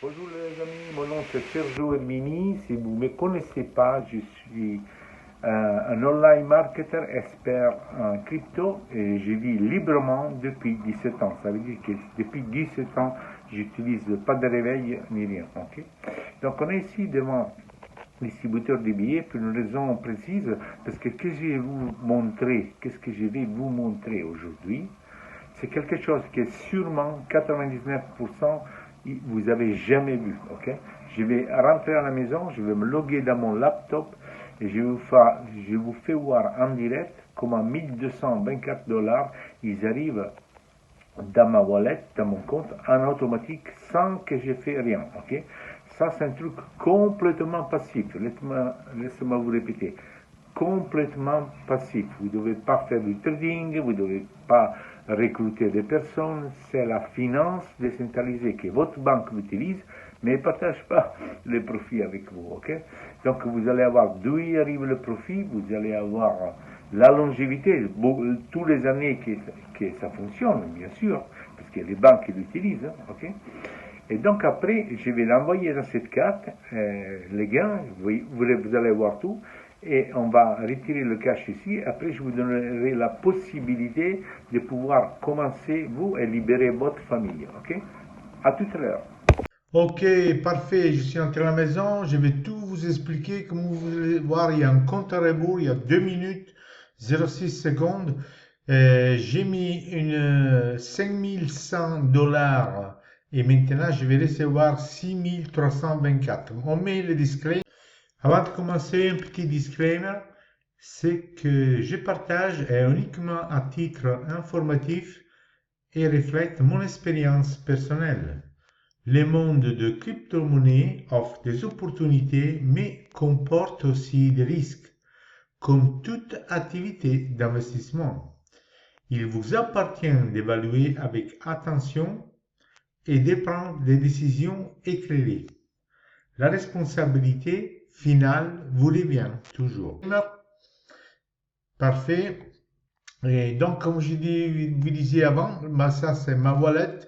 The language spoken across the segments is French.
Bonjour les amis, mon nom c'est Sergio Hermini. Si vous ne me connaissez pas, je suis un online marketer expert en crypto et je vis librement depuis 17 ans. Ça veut dire que depuis 17 ans, j'utilise pas de réveil ni rien. Ok. Donc on est ici devant le distributeur de billets pour une raison précise, parce que qu'est-ce que je vais vous montrer aujourd'hui, c'est quelque chose que sûrement 99% vous avez jamais vu. Ok. Je vais rentrer à la maison, je vais me loguer dans mon laptop et je vous fais voir en direct comment 1224 dollars ils arrivent dans ma wallet, dans mon compte, en automatique, sans que je fasse rien. Ok. Ça, c'est un truc complètement passif. Laissez-moi vous répéter. Complètement passif. Vous ne devez pas faire du trading, vous ne devez pas recruter des personnes. C'est la finance décentralisée que votre banque utilise, mais ne partage pas les profits avec vous. Ok. Donc, vous allez avoir d'où arrive le profit, vous allez avoir la longévité, tous les années que ça fonctionne, bien sûr, parce que les banques l'utilisent. Ok. Et donc après, je vais l'envoyer dans cette carte, les gains, vous allez voir tout, et on va retirer le cash ici. Après, je vous donnerai la possibilité de pouvoir commencer, vous, et libérer votre famille. Ok. À tout à l'heure. Ok, parfait. Je suis entré à la maison. Je vais tout vous expliquer. Comme vous allez voir, il y a un compte à rebours. Il y a 2 minutes 06 secondes. J'ai mis une 5100 dollars et maintenant je vais recevoir 6324. On met le disclaimer. Avant de commencer, un petit disclaimer. C'est que je partage est uniquement à titre informatif et reflète mon expérience personnelle. Le monde de crypto-monnaies offre des opportunités mais comporte aussi des risques, comme toute activité d'investissement. Il vous appartient d'évaluer avec attention et de prendre des décisions éclairées. La responsabilité finale vous revient toujours. Parfait. Et donc, comme vous disiez avant, ça c'est ma wallet.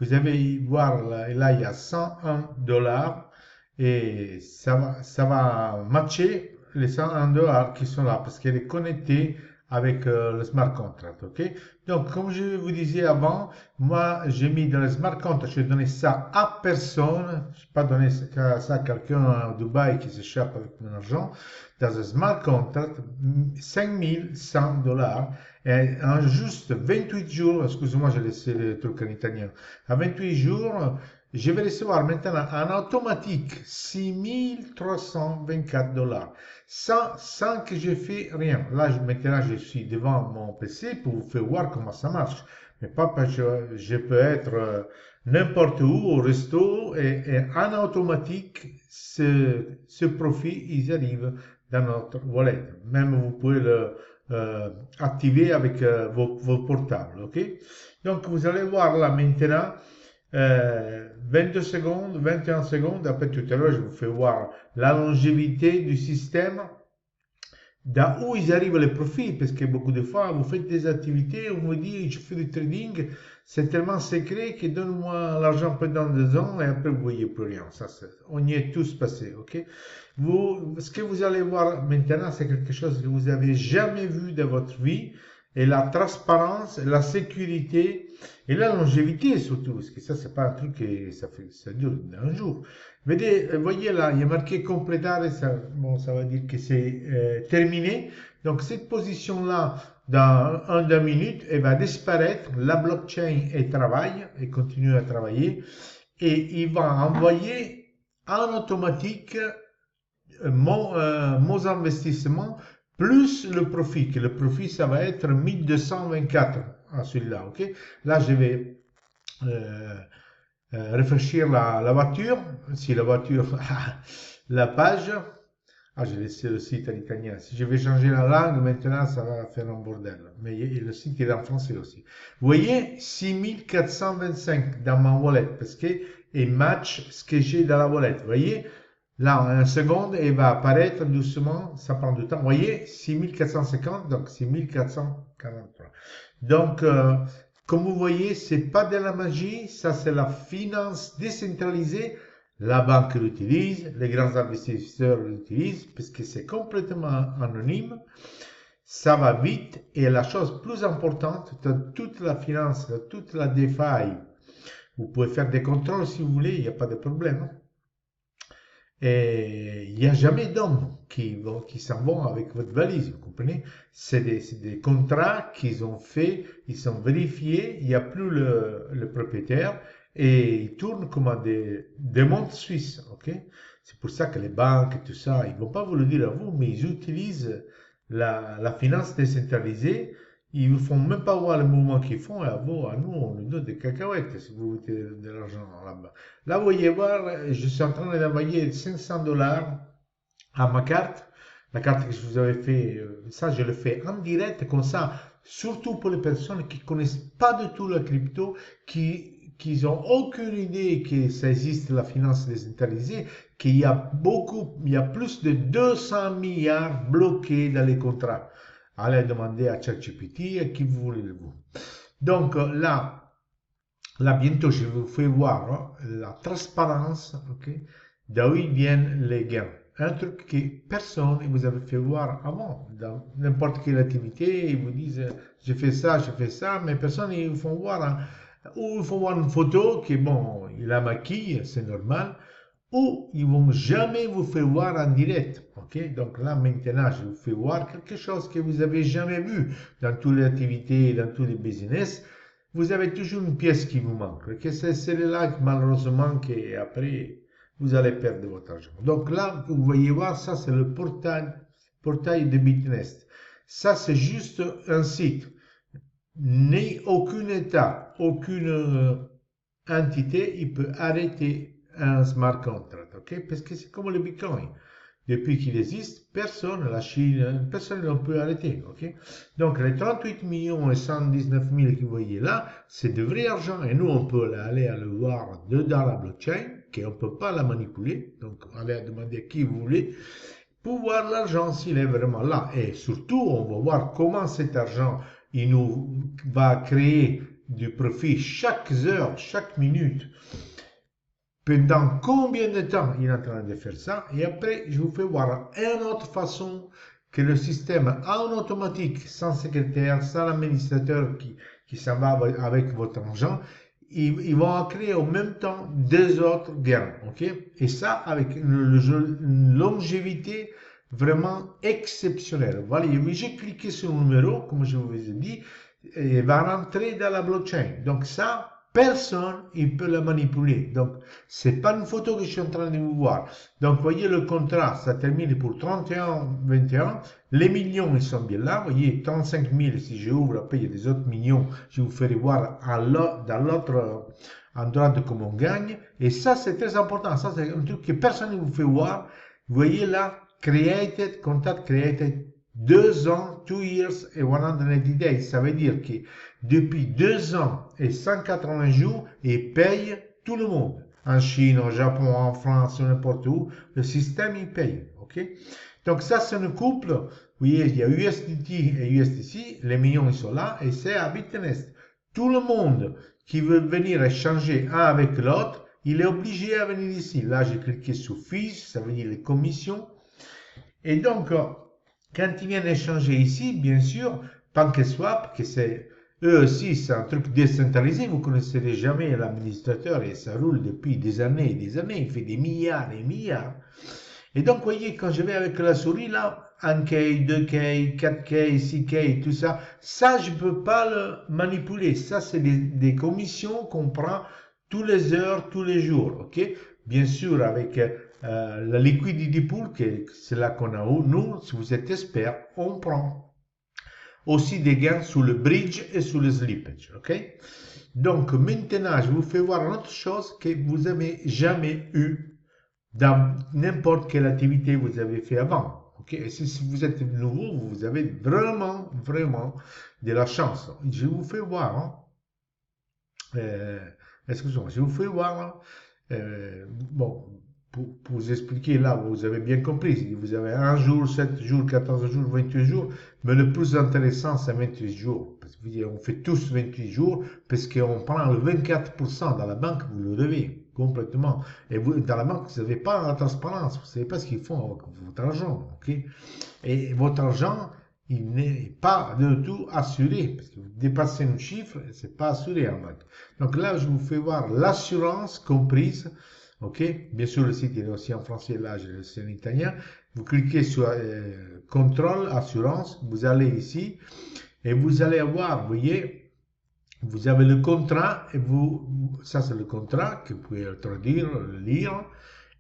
Vous allez voir là, il y a 101 dollars et ça va matcher les 101 dollars qui sont là parce qu'elle est connectée avec le smart contract. Ok. Donc, comme je vous disais avant, moi j'ai mis dans le smart contract, je vais donner ça à personne. Je ne vais pas donner ça à quelqu'un à Dubaï qui s'échappe avec mon argent. Dans un smart contract, 5100 dollars. Et en juste 28 jours, excusez-moi, j'ai laissé le truc en italien. En 28 jours, je vais recevoir maintenant en automatique 6324 dollars. Sans que je fasse rien. Là, maintenant, je suis devant mon PC pour vous faire voir comment ça marche. Mais pas parce que je peux être n'importe où, au resto, et en automatique, ce profit, ils arrivent dans notre wallet. Même vous pouvez le activer avec vos portables. Ok. Donc vous allez voir là maintenant 22 secondes, 21 secondes. Après tout à l'heure, je vous fais voir la longévité du système. D'où ils arrivent les profits, parce que beaucoup de fois, vous faites des activités, on vous dit, je fais du trading, c'est tellement secret que donne-moi l'argent pendant 2 ans et après vous voyez plus rien. Ça, on y est tous passés, ok? Ce que vous allez voir maintenant, c'est quelque chose que vous avez jamais vu de votre vie, et la transparence, la sécurité et la longévité surtout, parce que ça, c'est pas un truc que ça dure un jour. Voyez là, il y a marqué compléter, ça, bon, ça va dire que c'est terminé. Donc cette position-là, dans 2 minutes, elle va disparaître. La blockchain elle travaille, elle continue à travailler, et il va envoyer en automatique mon investissement plus le profit. Que le profit, ça va être 1224 à celui-là. Ok. Là, je vais euh, réfléchir la voiture. Si la voiture, la page. Ah, j'ai laissé le site en italien. Si je vais changer la langue, maintenant, ça va faire un bordel. Mais le site est en français aussi. Vous voyez, 6425 dans ma wallet, parce que il match ce que j'ai dans la wallet. Vous voyez, là, en une seconde, il va apparaître doucement, ça prend du temps. Vous voyez, 6450, donc 6443. Donc, comme vous voyez, c'est pas de la magie, ça c'est la finance décentralisée La banque l'utilise, les grands investisseurs l'utilisent parce que c'est complètement anonyme, ça va vite et la chose plus importante, dans toute la finance, dans toute la DeFi, vous pouvez faire des contrôles si vous voulez, il n'y a pas de problème. Et il n'y a jamais d'hommes qui s'en vont avec votre valise, vous comprenez? C'est des contrats qu'ils ont faits, ils sont vérifiés, il n'y a plus le propriétaire et ils tournent comme des montres suisses, ok? C'est pour ça que les banques et tout ça, ils vont pas vous le dire à vous, mais ils utilisent la finance décentralisée. Ils ne font même pas voir le mouvement qu'ils font et à vous, à nous, on nous donne des cacahuètes si vous mettez de l'argent là-bas. Là, vous voyez voir, je suis en train d'envoyer 500 dollars à ma carte. La carte que je vous avais fait, ça, je le fais en direct, comme ça, surtout pour les personnes qui connaissent pas du tout la crypto, qui ont aucune idée que ça existe la finance décentralisée, qu'il y a il y a plus de 200 milliards bloqués dans les contrats. Allez demander à ChatGPT, à qui vous voulez vous. Donc là, bientôt, je vous fais voir la transparence, ok, d'où ils viennent les gains. Un truc que personne ne vous avait fait voir avant. Dans n'importe quelle activité, ils vous disent, je fais ça, mais personne ne vous font voir, ou ils font voir une photo qui, bon, il la maquille, c'est normal, ou ils vont jamais vous faire voir en direct. Ok, donc là, maintenant, je vous fais voir quelque chose que vous avez jamais vu dans toutes les activités, dans tous les business. Vous avez toujours une pièce qui vous manque. Que c'est celle-là, malheureusement, qu'après, vous allez perdre votre argent. Donc là, vous voyez voir, ça, c'est le portail de Bitnest. Ça, c'est juste un site. Ni aucun État, aucune entité, il peut arrêter un smart contract. Ok? Parce que c'est comme le Bitcoin. Depuis qu'il existe, personne, la Chine, personne ne peut arrêter. Ok? Donc les 38 millions et 119 000 que vous voyez là, c'est de vrai argent. Et nous, on peut aller le voir dans la blockchain, qu'on ne peut pas la manipuler. Donc allez demander à qui vous voulez pour voir l'argent s'il est vraiment là. Et surtout, on va voir comment cet argent, il nous va créer du profit chaque heure, chaque minute. Pendant combien de temps il est en train de faire ça? Et après, je vous fais voir une autre façon que le système en automatique, sans secrétaire, sans l'administrateur qui s'en va avec votre argent, ils vont créer en même temps deux autres gains. Ok? Et ça avec une longévité vraiment exceptionnelle. Voilà, j'ai cliqué sur le numéro, comme je vous ai dit, et va rentrer dans la blockchain. Donc ça, personne ne peut la manipuler. Donc, c'est pas une photo que je suis en train de vous voir. Donc, voyez le contrat, ça termine pour 31-21. Les millions, ils sont bien là. Vous voyez, 35 000, si je ouvre, après, il y a des autres millions. Je vous ferai voir dans l'autre endroit de comment on gagne. Et ça, c'est très important. Ça, c'est un truc que personne ne vous fait voir. Vous voyez là, contact created 2 ans, 2 years et 180 days. Ça veut dire que depuis 2 ans et 180 jours, ils payent tout le monde. En Chine, au Japon, en France, n'importe où, le système, il paye. Ok? Donc ça, c'est un couple. Vous voyez, il y a USDT et USDC. Les millions, ils sont là. Et c'est à Bitnest. Tout le monde qui veut venir échanger un avec l'autre, il est obligé à venir ici. Là, j'ai cliqué sur Fees, ça veut dire les commissions. Et donc, quand ils viennent échanger ici, bien sûr, PancakeSwap, que c'est eux aussi, c'est un truc décentralisé, vous ne connaissez jamais l'administrateur et ça roule depuis des années et des années, il fait des milliards et milliards. Et donc, vous voyez, quand je vais avec la souris là, 1K, 2K, 4K, 6K, tout ça, ça, je ne peux pas le manipuler. Ça, c'est des commissions qu'on prend tous les heures, tous les jours, ok? Bien sûr, avec la liquidity pool, que c'est là qu'on a, nous, si vous êtes expert, on prend aussi des gains sur le bridge et sur le slippage, ok? Donc, maintenant, je vous fais voir une autre chose que vous n'avez jamais eu dans n'importe quelle activité vous avez fait avant, ok? Et si vous êtes nouveau, vous avez vraiment, vraiment de la chance. Je vous fais voir, hein? Excusez-moi, je vous fais voir, bon, pour vous expliquer là, vous avez bien compris, vous avez 1 jour, 7 jours, 14 jours, 28 jours, mais le plus intéressant, c'est 28 jours. Parce qu'on fait tous 28 jours, parce qu'on prend le 24% dans la banque, vous le devez. complètement. Et vous, dans la banque, vous n'avez pas la transparence, vous ne savez pas ce qu'ils font avec votre argent, ok? Et votre argent, il n'est pas du tout assuré, parce que vous dépassez un chiffre, c'est pas assuré en banque. Donc là, je vous fais voir l'assurance comprise, ok? Bien sûr, le site il est aussi en français, là, je le sais en italien. Vous cliquez sur contrôle, assurance, vous allez ici, et vous allez avoir, vous voyez, vous avez le contrat, et ça c'est le contrat, que vous pouvez le traduire, le lire,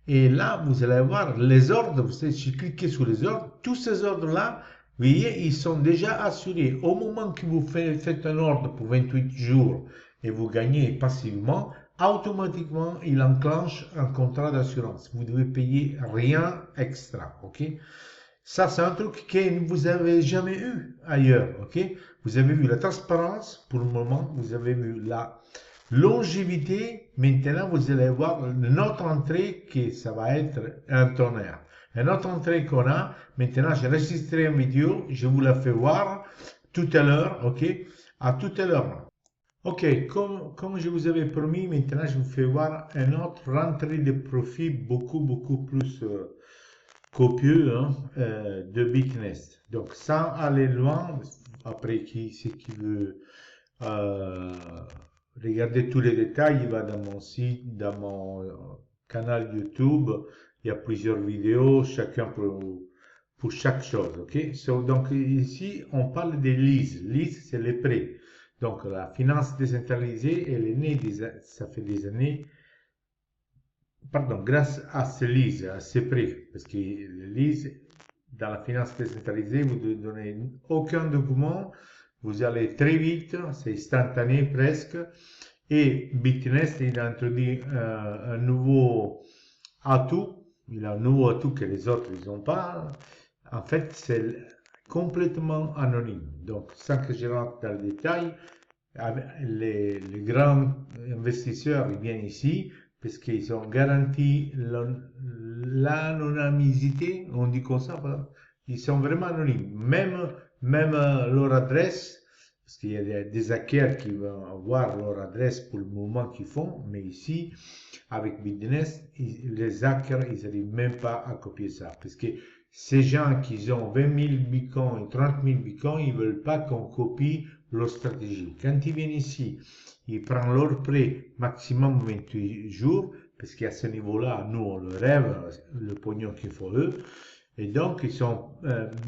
et là, vous allez avoir les ordres, vous savez, si vous cliquez sur les ordres, tous ces ordres-là, vous voyez, ils sont déjà assurés. Au moment que vous faites un ordre pour 28 jours et vous gagnez passivement, automatiquement, il enclenche un contrat d'assurance. Vous ne devez payer rien extra, ok? Ça, c'est un truc que vous n'avez jamais eu ailleurs, ok? Vous avez vu la transparence pour le moment, vous avez vu la longévité. Maintenant, vous allez voir notre entrée que ça va être un tonnerre. Et notre entrée qu'on a, maintenant, j'ai enregistré une vidéo, je vous la fais voir tout à l'heure, ok? À tout à l'heure. Ok, comme je vous avais promis, maintenant, je vous fais voir une autre rentrée de profit beaucoup plus copieux hein, de Bitnest. Donc, sans aller loin, après qui veut regarder tous les détails, il va dans mon site, dans mon canal YouTube. Il y a plusieurs vidéos, chacun pour chaque chose. Ok? Donc ici, on parle des leases. Lease, c'est les prêts. Donc la finance décentralisée, elle est née, ça fait des années, pardon, grâce à ces leases, à ces prêts. Parce que les leases, dans la finance décentralisée, vous ne donnez aucun document. Vous allez très vite, c'est instantané presque. Et Bitnest, il a introduit un nouveau atout. Il a un nouveau atout que les autres, ils n'ont pas. En fait, c'est complètement anonyme. Donc, sans que je rentre dans le détail, les grands investisseurs, ils viennent ici parce qu'ils ont garanti l'anonymité, on dit comme ça, ils sont vraiment anonymes. Même leur adresse, parce qu'il y a des hackers qui vont avoir leur adresse pour le mouvement qu'ils font, mais ici, avec Bitnest, les hackers, ils n'arrivent même pas à copier ça. Parce que ces gens qui ont 20 000 bitcoins et 30 000 bitcoins, ils ne veulent pas qu'on copie leur stratégie. Quand ils viennent ici, ils prennent leur prêt maximum 28 jours, parce qu'à ce niveau-là, nous, on le rêve, le pognon qu'il faut eux. Et donc, ils sont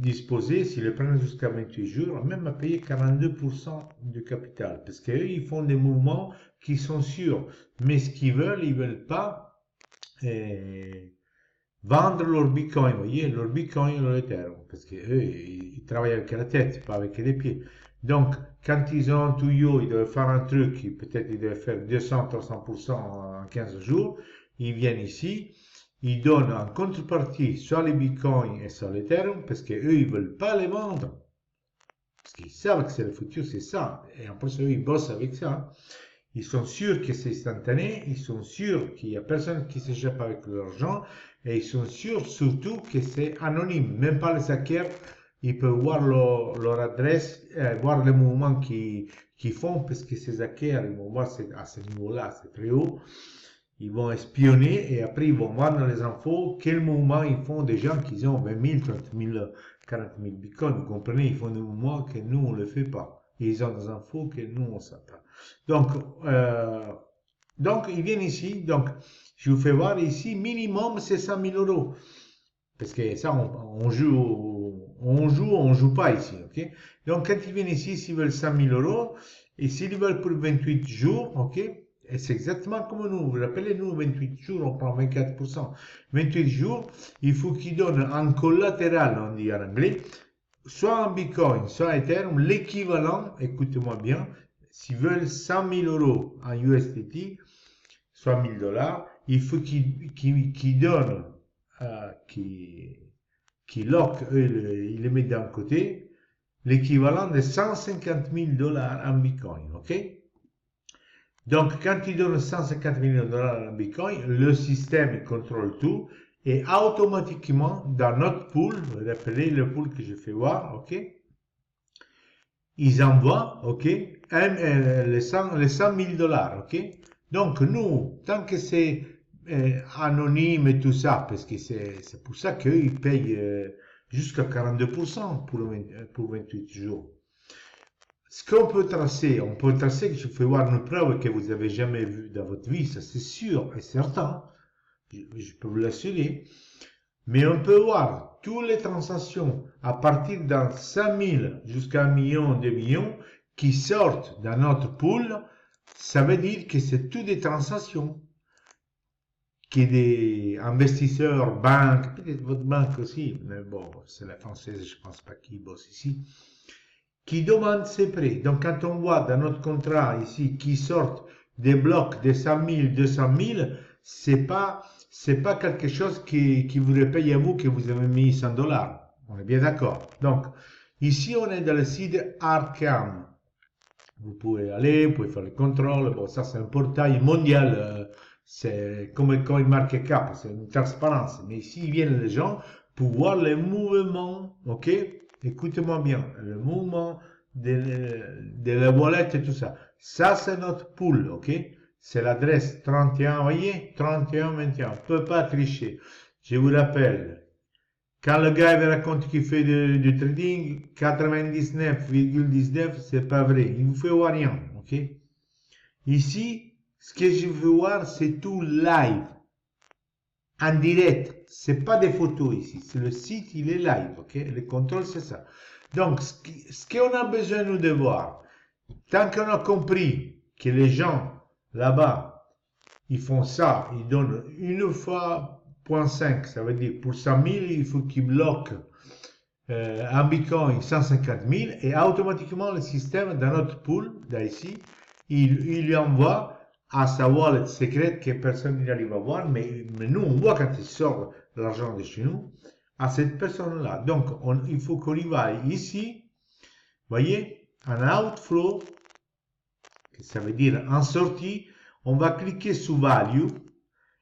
disposés, s'ils le prennent jusqu'à 28 jours, même à payer 42% du capital. Parce qu'eux, ils font des mouvements qui sont sûrs. Mais ce qu'ils veulent, ils ne veulent pas vendre leur bitcoin. Vous voyez, leur bitcoin et leur Ethereum. Parce qu'eux, ils travaillent avec la tête, pas avec les pieds. Donc, quand ils ont un tuyau, ils doivent faire un truc, peut-être ils doivent faire 200-300% en 15 jours. Ils viennent ici. Ils donnent en contrepartie soit les bitcoins et soit l'Ethereum parce qu'eux, ils ne veulent pas les vendre. Parce qu'ils savent que c'est le futur, c'est ça. Et en plus, eux, ils bossent avec ça. Ils sont sûrs que c'est instantané. Ils sont sûrs qu'il n'y a personne qui s'échappe avec l'argent. Et ils sont sûrs surtout que c'est anonyme. Même pas les hackers, ils peuvent voir leur adresse, voir les mouvements qu'ils font parce que ces hackers, ils vont voir à ce niveau-là, c'est très haut. Ils vont espionner et après ils vont vendre les infos, quel mouvement ils font des gens qui ont 20 000, 30 000, 40 000 bitcoins. Vous comprenez, ils font des mouvements que nous, on ne le fait pas. Et ils ont des infos que nous, on ne sait pas. Donc, ils viennent ici. Donc, je vous fais voir ici, minimum, c'est 100 000 euros. Parce que ça, on joue pas ici. Ok? Donc, quand ils viennent ici, s'ils veulent 100 000 euros, et s'ils veulent pour 28 jours, ok? Et c'est exactement comme nous. Vous rappelez, nous, 28 jours, on prend 24%. 28 jours, il faut qu'ils donnent en collatéral, on dit en anglais, soit en Bitcoin, soit en Ethereum, l'équivalent, écoutez-moi bien, s'ils veulent 100 000 euros en USDT, soit 1000 $, il faut qu'ils donnent, qu'ils lock, ils les mettent d'un côté, l'équivalent de 150 000 $ en Bitcoin, ok? Donc, quand ils donnent 150 000 $ en Bitcoin, le système contrôle tout et automatiquement, dans notre pool, vous rappelez le pool que je fais voir, ok? Ils envoient, ok? Les 100 000 $, ok? Donc, nous, tant que c'est anonyme et tout ça, parce que c'est pour ça qu'ils payent jusqu'à 42% pour 28 jours. Ce qu'on peut tracer, on peut tracer que je fais voir une preuve que vous avez jamais vu dans votre vie, ça c'est sûr et certain, je peux vous l'assurer. Mais on peut voir toutes les transactions à partir d'un 5 000 jusqu'à 1 million, 2 millions qui sortent dans notre pool. Ça veut dire que c'est toutes des transactions que des investisseurs, banques, peut-être votre banque aussi, mais bon, c'est la française, je pense pas qu'ils bossent ici, qui demandent ces prêts. Donc quand on voit dans notre contrat ici qui sortent des blocs de 100 000, 200 000, c'est pas quelque chose qui vous repaye à vous que vous avez mis 100 dollars. On est bien d'accord. Donc, ici, on est dans le site Arkham. Vous pouvez aller, vous pouvez faire le contrôle. Bon, ça, c'est un portail mondial. C'est comme CoinMarketCap, c'est une transparence. Mais ici, ils viennent les gens pour voir les mouvements, ok? Écoutez-moi bien, le mouvement de la wallet et tout ça. Ça, c'est notre pool, ok? C'est l'adresse 31, voyez? 31, 21. On ne peut pas tricher. Je vous rappelle, quand le gars il raconte qu'il fait du trading, 99,19, c'est pas vrai. Il vous fait voir rien, ok? Ici, ce que je veux voir, c'est tout live. En direct. C'est pas des photos ici. C'est le site, il est live, ok? Le contrôle, c'est ça. Donc, ce qu'on a besoin nous de voir, tant qu'on a compris que les gens là-bas, ils font ça, ils donnent une fois 0.5, ça veut dire pour 100 000, il faut qu'ils bloquent un Bitcoin 150 000 et automatiquement le système dans notre pool, d'ici, il lui envoie à sa wallet secrète que personne n'arrive à voir, mais nous on voit quand il sort l'argent de chez nous à cette personne-là. Donc il faut qu'on y va ici, voyez, en outflow, ça veut dire en sortie, on va cliquer sur value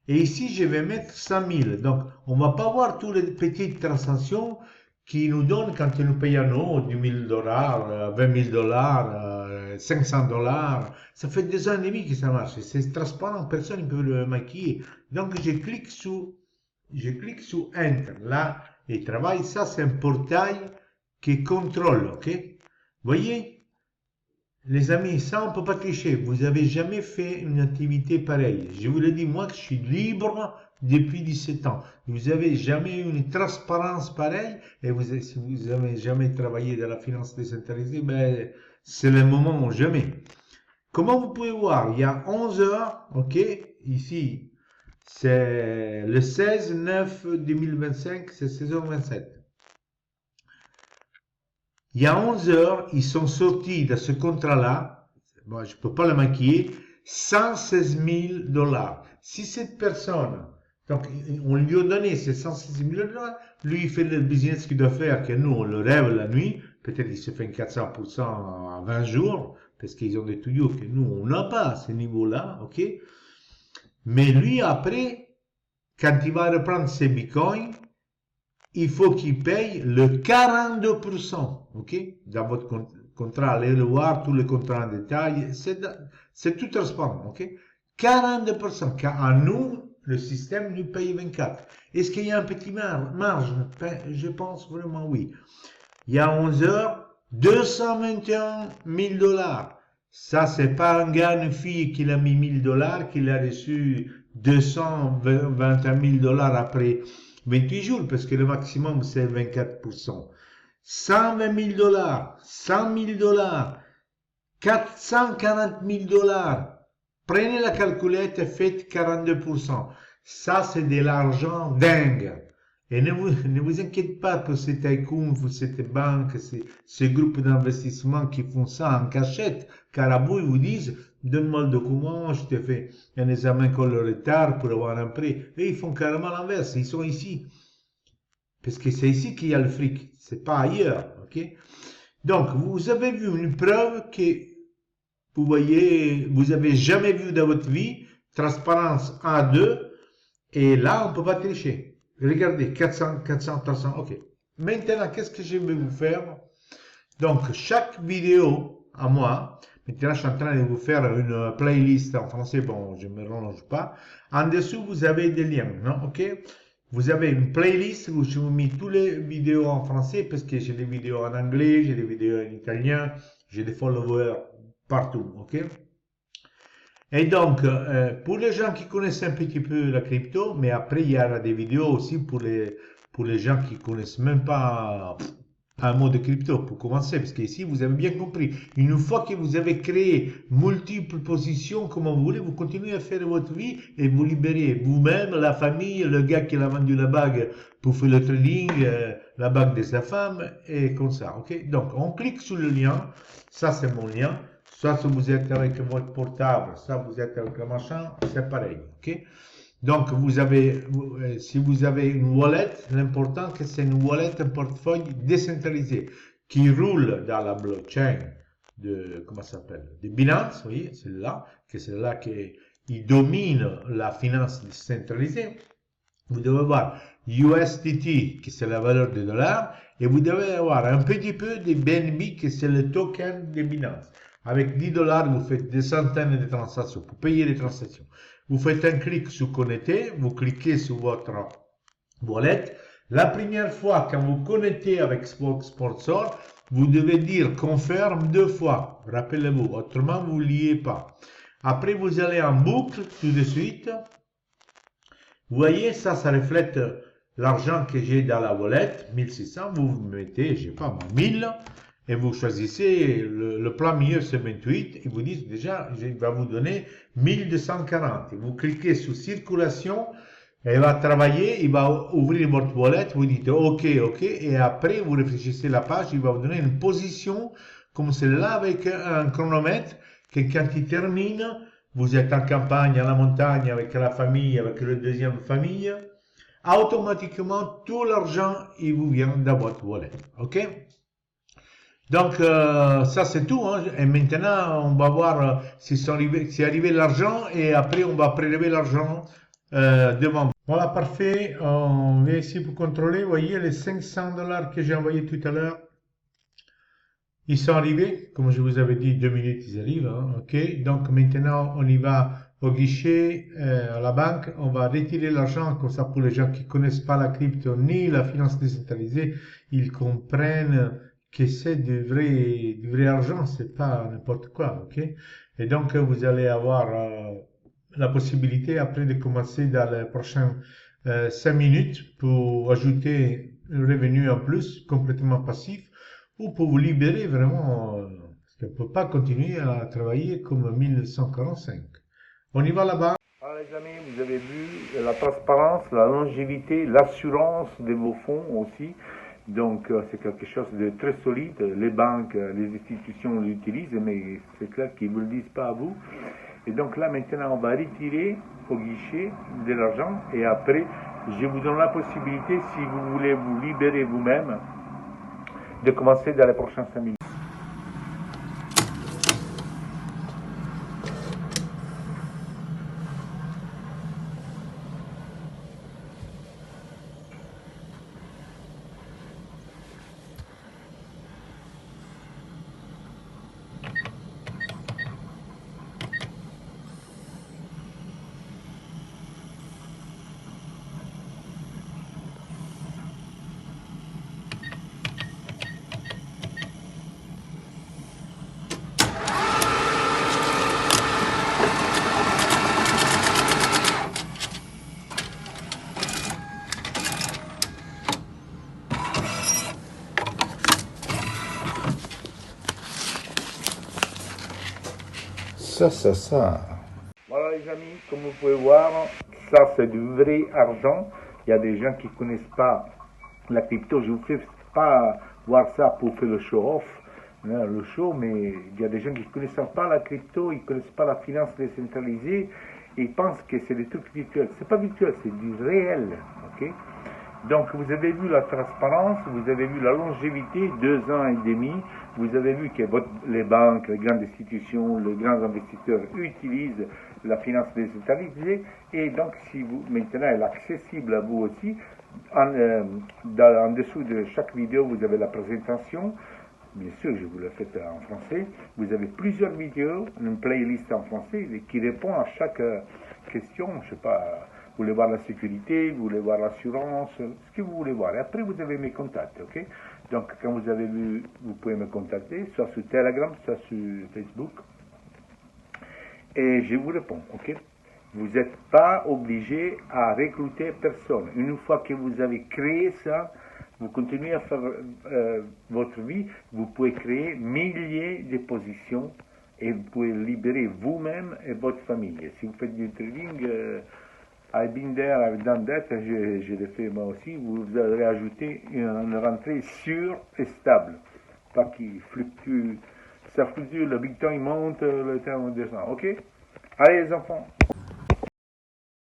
et ici je vais mettre 100 000. Donc on va pas voir toutes les petites transactions qui nous donnent quand ils nous payent à nous 10 000 dollars, 20 000 dollars, 500 dollars. Ça fait 2 ans et demi que ça marche. C'est transparent, personne ne peut le maquiller. Donc je clique sur Enter. Là, il travaille. Ça, c'est un portail qui contrôle, ok? Voyez? Les amis, ça on ne peut pas tricher. Vous n'avez jamais fait une activité pareille. Je vous le dis, moi, que je suis libre depuis 17 ans. Vous n'avez jamais eu une transparence pareille. Et si vous n'avez jamais travaillé dans la finance décentralisée, ben, c'est le moment ou jamais. Comment vous pouvez voir? Il y a 11 heures, ok? Ici, c'est le 16/9/2025, c'est 16h27. Il y a 11 heures, ils sont sortis de ce contrat-là, moi je ne peux pas le maquiller, 116 000 dollars. Si cette personne, donc on lui a donné ces 116 000 dollars, lui il fait le business qu'il doit faire, que nous on le rêve la nuit, peut-être il se fait 400% en 20 jours, parce qu'ils ont des tuyaux que nous on n'a pas à ce niveau-là, ok? Mais lui après, quand il va reprendre ses bitcoins, il faut qu'il paye le 42%, ok? Dans votre contrat, allez le voir, tous les contrats en détail, c'est tout transparent, ok? 42%, car à nous, le système nous paye 24. Est-ce qu'il y a un petit marge? Je pense vraiment oui. Il y a 11 heures, 221 000 dollars. Ça, c'est pas un gars, une fille qui a mis 1000 dollars, qui a reçu 221 000 dollars après 28 jours, parce que le maximum, c'est 24%. 120 000 dollars, 100 000 dollars, 440 000 dollars. Prenez la calculette et faites 42%. Ça, c'est de l'argent dingue. Et ne vous inquiétez pas pour ces tycoons, pour cette banque, ces groupes d'investissement qui font ça en cachette, car à vous, ils vous disent, donne-moi le document, je te fais un examen con le retard pour avoir un prêt. Et ils font carrément l'inverse, ils sont ici. Parce que c'est ici qu'il y a le fric, c'est pas ailleurs, ok? Donc, vous avez vu une preuve que, vous voyez, vous avez jamais vu dans votre vie, transparence 1, 2, et là, on peut pas tricher. Regardez, 400, 300, ok. Maintenant, qu'est-ce que je vais vous faire? Donc, chaque vidéo à moi, Maintenant, je suis en train de vous faire une playlist en français. Bon, je ne me mélange pas. En dessous, vous avez des liens, non? OK? Vous avez une playlist où je vous mets toutes les vidéos en français parce que j'ai des vidéos en anglais, j'ai des vidéos en italien, j'ai des followers partout. OK? Et donc, pour les gens qui connaissent un petit peu la crypto, mais après, il y aura des vidéos aussi pour les gens qui connaissent même pas un mot de crypto pour commencer, parce qu'ici, vous avez bien compris, une fois que vous avez créé multiples positions, comme vous voulez, vous continuez à faire votre vie et vous libérez vous-même, la famille, le gars qui a vendu la bague pour faire le trading, la bague de sa femme, et comme ça, ok? Donc, on clique sur le lien, ça c'est mon lien, soit si vous êtes avec votre portable, soit vous êtes avec le machin, c'est pareil, ok? Donc, si vous avez une wallet, l'important que c'est une wallet, un portefeuille décentralisé qui roule dans la blockchain comment ça s'appelle, de Binance, vous voyez, celle-là, que c'est là qui domine la finance décentralisée. Vous devez avoir USDT, qui c'est la valeur du dollar, et vous devez avoir un petit peu de BNB, qui c'est le token de Binance. Avec 10 dollars, vous faites des centaines de transactions pour payer les transactions. Vous faites un clic sur connecter, vous cliquez sur votre wallet. La première fois, quand vous connectez avec Sponsor, vous devez dire confirme 2 fois. Rappelez-vous, autrement vous ne liez pas. Après, vous allez en boucle tout de suite. Vous voyez, ça reflète l'argent que j'ai dans la wallet, 1600. Vous mettez, je sais pas, 1000. Et vous choisissez le plan milieu, c'est 28. Et vous dites déjà, il va vous donner 1240. Et vous cliquez sur circulation. Il va travailler, il va ouvrir votre wallet, vous dites OK, OK, et après vous réfléchissez la page, il va vous donner une position comme celle-là avec un chronomètre que quand il termine, vous êtes en campagne, à la montagne, avec la famille, avec la deuxième famille, automatiquement tout l'argent, il vous vient dans votre wallet. OK? Donc ça c'est tout, hein. Et maintenant on va voir si c'est arrivé l'argent et après on va prélever l'argent devant. Voilà, parfait. On vient ici pour contrôler. Vous voyez les 500 dollars que j'ai envoyés tout à l'heure. Ils sont arrivés. Comme je vous avais dit, 2 minutes, ils arrivent. Hein. OK. Donc maintenant, on y va au guichet, à la banque. On va retirer l'argent. Comme ça, pour les gens qui ne connaissent pas la crypto ni la finance décentralisée, ils comprennent que c'est du vrai argent. C'est pas n'importe quoi. OK. Et donc, vous allez avoir la possibilité après de commencer dans les prochaines 5 minutes pour ajouter un revenu en plus complètement passif ou pour vous libérer vraiment parce qu'on ne peut pas continuer à travailler comme 1945. On y va là-bas. Alors les amis, vous avez vu la transparence, la longévité, l'assurance de vos fonds aussi. Donc c'est quelque chose de très solide. Les banques, les institutions l'utilisent, mais c'est clair qu'ils ne vous le disent pas à vous. Et donc là maintenant on va retirer au guichet de l'argent et après je vous donne la possibilité, si vous voulez vous libérer vous-même, de commencer dans les prochains 5 minutes. Ça. Voilà les amis, comme vous pouvez voir, ça c'est du vrai argent. Il y a des gens qui ne connaissent pas la crypto. Je ne vous fais pas voir ça pour faire le show-off, hein, le show, mais il y a des gens qui ne connaissent pas la crypto, ils ne connaissent pas la finance décentralisée, et ils pensent que c'est des trucs virtuels. C'est pas virtuel, c'est du réel. Ok? Donc vous avez vu la transparence, vous avez vu la longévité, 2 ans et demi, vous avez vu que les banques, les grandes institutions, les grands investisseurs utilisent la finance décentralisée, et donc si vous, maintenant elle est accessible à vous aussi, en dessous de chaque vidéo vous avez la présentation, bien sûr, je vous le fais en français. Vous avez plusieurs vidéos, une playlist en français qui répond à chaque question. Je sais pas, vous voulez voir la sécurité, vous voulez voir l'assurance, ce que vous voulez voir. Et après, vous avez mes contacts, ok? Donc, quand vous avez vu, vous pouvez me contacter, soit sur Telegram, soit sur Facebook. Et je vous réponds, ok? Vous n'êtes pas obligé à recruter personne. Une fois que vous avez créé ça, vous continuez à faire votre vie, vous pouvez créer milliers de positions et vous pouvez libérer vous-même et votre famille. Si vous faites du trading, I've been there, I've done that, je l'ai fait moi aussi, vous allez ajouter une rentrée sûre et stable. Pas qui fluctue, ça fluctue, le Bitcoin monte, le temps descend, ok? Allez les enfants,